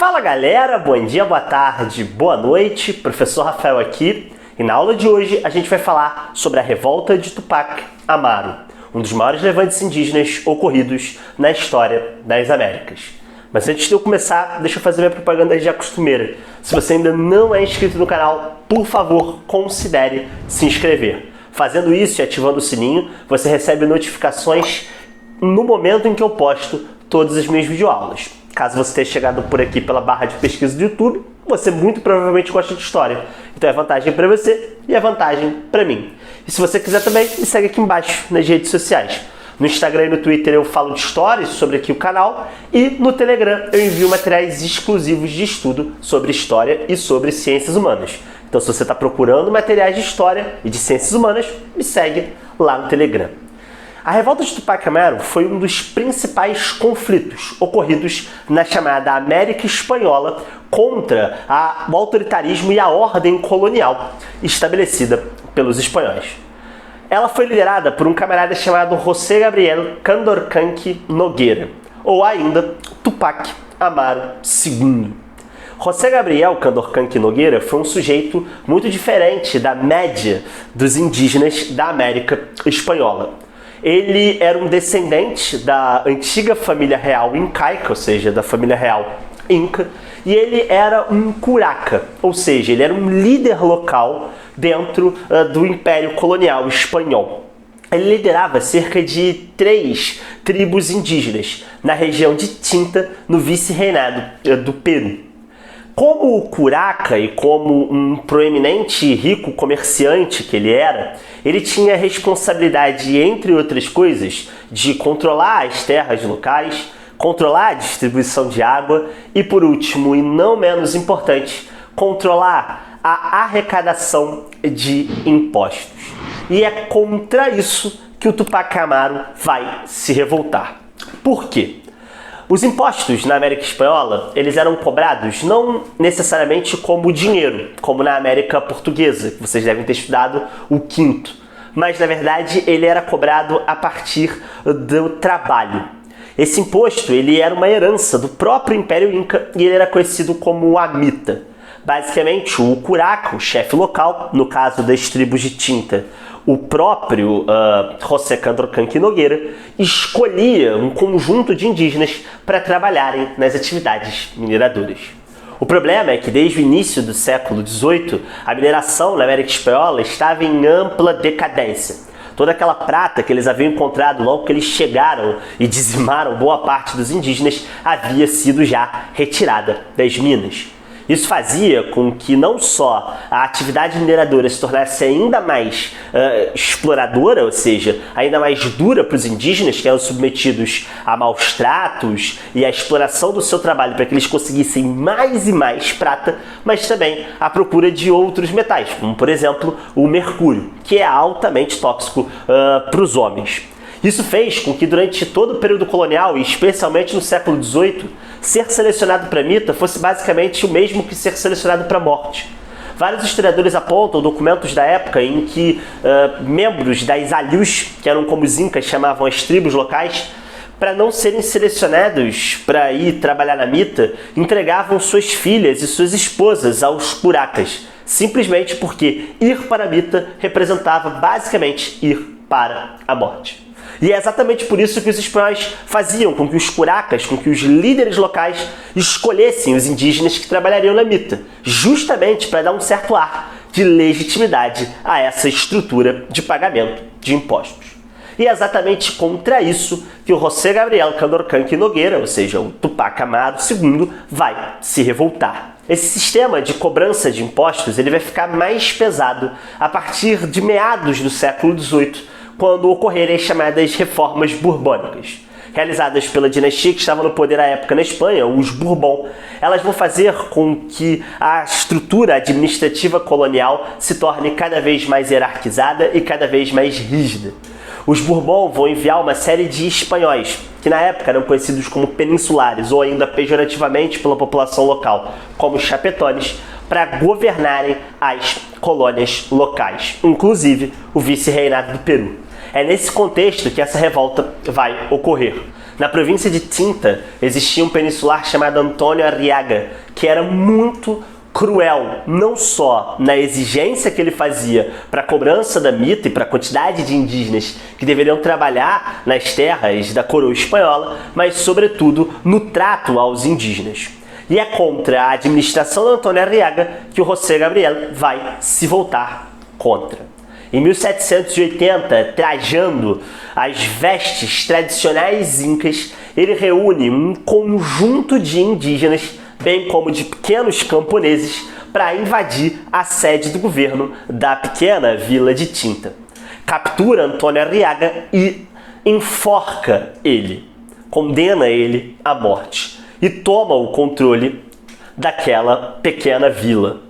Fala galera, bom dia, boa tarde, boa noite, professor Rafael aqui, e na aula de hoje a gente vai falar sobre a revolta de Tupac Amaru, um dos maiores levantes indígenas ocorridos na história das Américas. Mas antes de eu começar, deixa eu fazer minha propaganda já costumeira. Se você ainda não é inscrito no canal, por favor, considere se inscrever. Fazendo isso e ativando o sininho, você recebe notificações no momento em que eu posto todas as minhas videoaulas. Caso você tenha chegado por aqui pela barra de pesquisa do YouTube, você muito provavelmente gosta de história. Então é vantagem para você e é vantagem para mim. E se você quiser também, me segue aqui embaixo nas redes sociais. No Instagram e no Twitter eu falo de histórias sobre aqui o canal e no Telegram eu envio materiais exclusivos de estudo sobre história e sobre ciências humanas. Então se você está procurando materiais de história e de ciências humanas, me segue lá no Telegram. A revolta de Tupac Amaru foi um dos principais conflitos ocorridos na chamada América Espanhola contra o autoritarismo e a ordem colonial estabelecida pelos espanhóis. Ela foi liderada por um camarada chamado José Gabriel Condorcanqui Nogueira, ou ainda Tupac Amaru II. José Gabriel Condorcanqui Nogueira foi um sujeito muito diferente da média dos indígenas da América Espanhola. Ele era um descendente da antiga família real incaica, ou seja, da família real inca, e ele era um curaca, ou seja, ele era um líder local dentro do Império Colonial Espanhol. Ele liderava cerca de 3 tribos indígenas na região de Tinta, no vice-reinado do Peru. Como curaca e como um proeminente e rico comerciante que ele era, ele tinha a responsabilidade, entre outras coisas, de controlar as terras locais, controlar a distribuição de água e, por último, e não menos importante, controlar a arrecadação de impostos. E é contra isso que o Tupac Amaru vai se revoltar. Por quê? Os impostos na América Espanhola, eles eram cobrados não necessariamente como dinheiro, como na América Portuguesa, que vocês devem ter estudado o quinto, mas na verdade ele era cobrado a partir do trabalho. Esse imposto ele era uma herança do próprio Império Inca e ele era conhecido como a mita. Basicamente, o curaca, o chefe local, no caso das tribos de Tinta, o próprio José Condorcanqui Nogueira escolhia um conjunto de indígenas para trabalharem nas atividades mineradoras. O problema é que desde o início do século XVIII, a mineração na América Espanhola estava em ampla decadência. Toda aquela prata que eles haviam encontrado logo que eles chegaram e dizimaram boa parte dos indígenas havia sido já retirada das minas. Isso fazia com que não só a atividade mineradora se tornasse ainda mais exploradora, ou seja, ainda mais dura para os indígenas que eram submetidos a maus tratos e a exploração do seu trabalho para que eles conseguissem mais e mais prata, mas também a procura de outros metais, como por exemplo o mercúrio, que é altamente tóxico para os homens. Isso fez com que durante todo o período colonial, e especialmente no século XVIII, ser selecionado para a mita fosse basicamente o mesmo que ser selecionado para a morte. Vários historiadores apontam documentos da época em que membros das alhus, que eram como os incas chamavam as tribos locais, para não serem selecionados para ir trabalhar na mita, entregavam suas filhas e suas esposas aos curacas, simplesmente porque ir para a mita representava basicamente ir para a morte. E é exatamente por isso que os espanhóis faziam com que os curacas, com que os líderes locais escolhessem os indígenas que trabalhariam na mita, justamente para dar um certo ar de legitimidade a essa estrutura de pagamento de impostos. E é exatamente contra isso que o José Gabriel Condorcanqui Nogueira, ou seja, o Tupac Amaru II, vai se revoltar. Esse sistema de cobrança de impostos ele vai ficar mais pesado a partir de meados do século XVIII, quando ocorrerem as chamadas reformas borbônicas. Realizadas pela dinastia que estava no poder à época na Espanha, os Bourbon, elas vão fazer com que a estrutura administrativa colonial se torne cada vez mais hierarquizada e cada vez mais rígida. Os Bourbon vão enviar uma série de espanhóis, que na época eram conhecidos como peninsulares, ou ainda pejorativamente pela população local, como chapetones, para governarem as colônias locais, inclusive o vice-reinado do Peru. É nesse contexto que essa revolta vai ocorrer. Na província de Tinta existia um peninsular chamado Antônio Arriaga, que era muito cruel, não só na exigência que ele fazia para a cobrança da mita e para a quantidade de indígenas que deveriam trabalhar nas terras da coroa espanhola, mas sobretudo no trato aos indígenas. E é contra a administração de Antônio Arriaga que o José Gabriel vai se voltar contra. Em 1780, trajando as vestes tradicionais incas, ele reúne um conjunto de indígenas, bem como de pequenos camponeses, para invadir a sede do governo da pequena vila de Tinta. Captura Antônio Arriaga e enforca ele, condena ele à morte e toma o controle daquela pequena vila.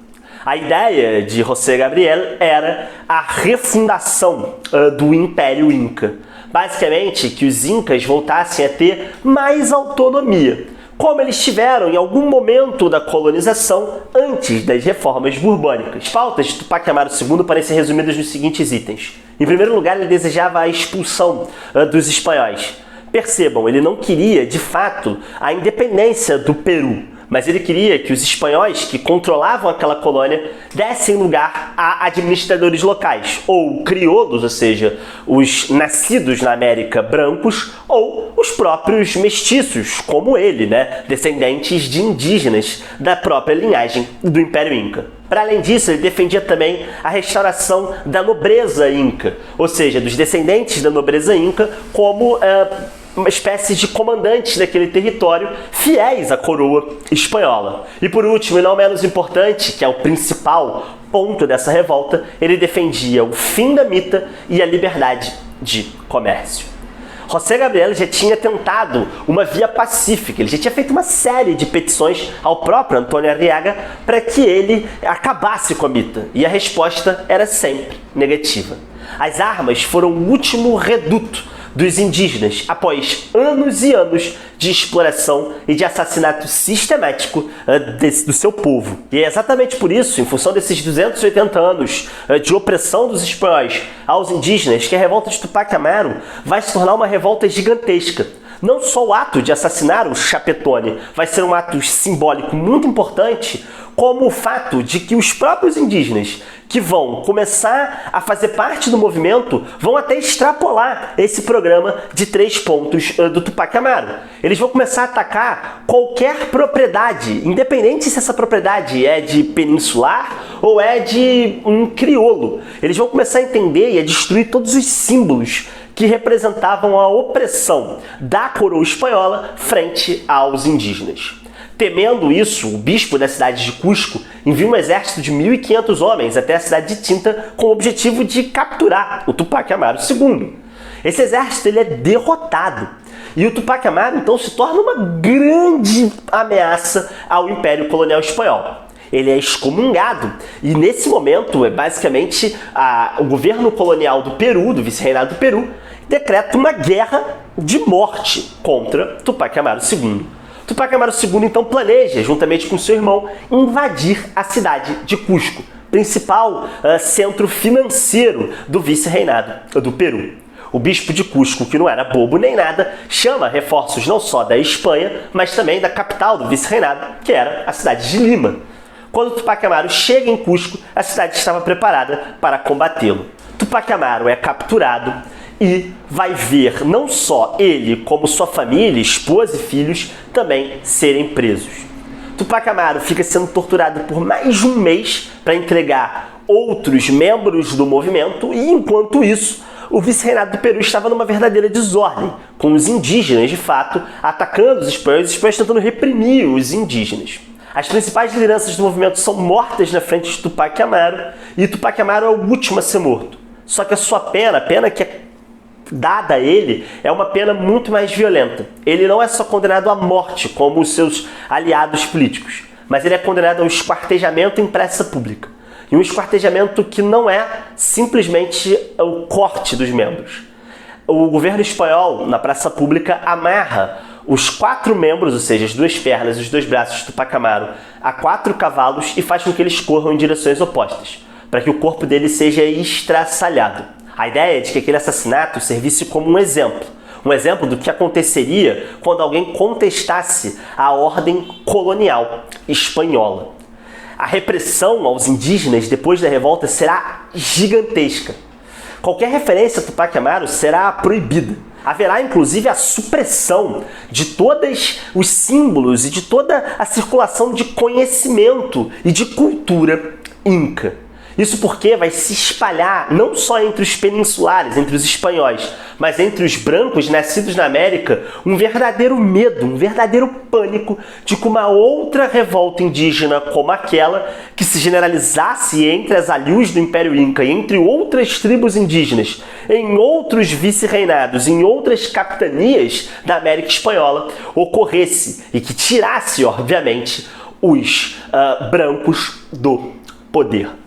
A ideia de José Gabriel era a refundação do Império Inca. Basicamente, que os Incas voltassem a ter mais autonomia, como eles tiveram em algum momento da colonização antes das reformas borbônicas. As pautas de Tupac Amaru II podem ser resumidas nos seguintes itens. Em primeiro lugar, ele desejava a expulsão dos espanhóis. Percebam, ele não queria, de fato, a independência do Peru, mas ele queria que os espanhóis que controlavam aquela colônia dessem lugar a administradores locais, ou crioulos, ou seja, os nascidos na América brancos, ou os próprios mestiços, como ele, descendentes de indígenas da própria linhagem do Império Inca. Para além disso, ele defendia também a restauração da nobreza inca, ou seja, dos descendentes da nobreza inca como uma espécie de comandantes daquele território, fiéis à coroa espanhola. E por último, e não menos importante, que é o principal ponto dessa revolta, ele defendia o fim da mita e a liberdade de comércio. José Gabriel já tinha tentado uma via pacífica, ele já tinha feito uma série de petições ao próprio Antônio Arriaga para que ele acabasse com a mita, e a resposta era sempre negativa. As armas foram o último reduto dos indígenas após anos e anos de exploração e de assassinato sistemático do seu povo. E é exatamente por isso, em função desses 280 anos de opressão dos espanhóis aos indígenas, que a revolta de Tupac Amaru vai se tornar uma revolta gigantesca. Não só o ato de assassinar o Chapetone vai ser um ato simbólico muito importante, como o fato de que os próprios indígenas que vão começar a fazer parte do movimento vão até extrapolar esse programa de 3 pontos do Tupac Amaru. Eles vão começar a atacar qualquer propriedade, independente se essa propriedade é de peninsular ou é de um crioulo. Eles vão começar a entender e a destruir todos os símbolos que representavam a opressão da coroa espanhola frente aos indígenas. Temendo isso, o bispo da cidade de Cusco envia um exército de 1.500 homens até a cidade de Tinta com o objetivo de capturar o Tupac Amaru II. Esse exército ele é derrotado e o Tupac Amaru então se torna uma grande ameaça ao Império Colonial Espanhol. Ele é excomungado e nesse momento, basicamente, o governo colonial do Peru, do vice-reinado do Peru, decreta uma guerra de morte contra Tupac Amaru II. Tupac Amaru II então planeja, juntamente com seu irmão, invadir a cidade de Cusco, principal centro financeiro do vice-reinado do Peru. O bispo de Cusco, que não era bobo nem nada, chama reforços não só da Espanha, mas também da capital do vice-reinado, que era a cidade de Lima. Quando Tupac Amaru chega em Cusco, a cidade estava preparada para combatê-lo. Tupac Amaru é capturado e vai ver não só ele, como sua família, esposa e filhos também serem presos. Tupac Amaru fica sendo torturado por mais de um mês para entregar outros membros do movimento e, enquanto isso, o vice-reinado do Peru estava numa verdadeira desordem, com os indígenas, de fato, atacando os espanhóis tentando reprimir os indígenas. As principais lideranças do movimento são mortas na frente de Tupac Amaru e Tupac Amaru é o último a ser morto. Só que a sua pena, a pena que é dada a ele, é uma pena muito mais violenta. Ele não é só condenado à morte, como os seus aliados políticos, mas ele é condenado ao esquartejamento em praça pública. E um esquartejamento que não é simplesmente o corte dos membros. O governo espanhol, na praça pública, amarra os 4 membros, ou seja, as 2 pernas e os 2 braços de Tupac Amaru, a 4 cavalos e faz com que eles corram em direções opostas, para que o corpo dele seja estraçalhado. A ideia é de que aquele assassinato servisse como um exemplo Um exemplo do que aconteceria quando alguém contestasse a ordem colonial espanhola. A repressão aos indígenas depois da revolta será gigantesca. Qualquer referência a Tupac Amaru será proibida. Haverá, inclusive, a supressão de todos os símbolos e de toda a circulação de conhecimento e de cultura inca. Isso porque vai se espalhar não só entre os peninsulares, entre os espanhóis, mas entre os brancos nascidos na América, um verdadeiro medo, um verdadeiro pânico de que uma outra revolta indígena como aquela, que se generalizasse entre as alhués do Império Inca e entre outras tribos indígenas, em outros vice-reinados, em outras capitanias da América Espanhola, ocorresse e que tirasse, obviamente, os brancos do poder.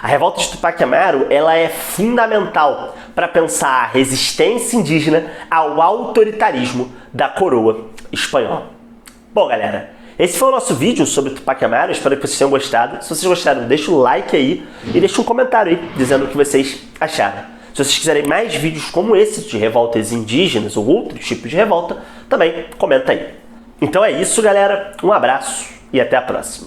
A revolta de Tupac Amaru ela é fundamental para pensar a resistência indígena ao autoritarismo da coroa espanhola. Bom, galera, esse foi o nosso vídeo sobre Tupac Amaru. Espero que vocês tenham gostado. Se vocês gostaram, deixa o like aí e deixa um comentário aí dizendo o que vocês acharam. Se vocês quiserem mais vídeos como esse de revoltas indígenas ou outros tipos de revolta, também comenta aí. Então é isso, galera. Um abraço e até a próxima.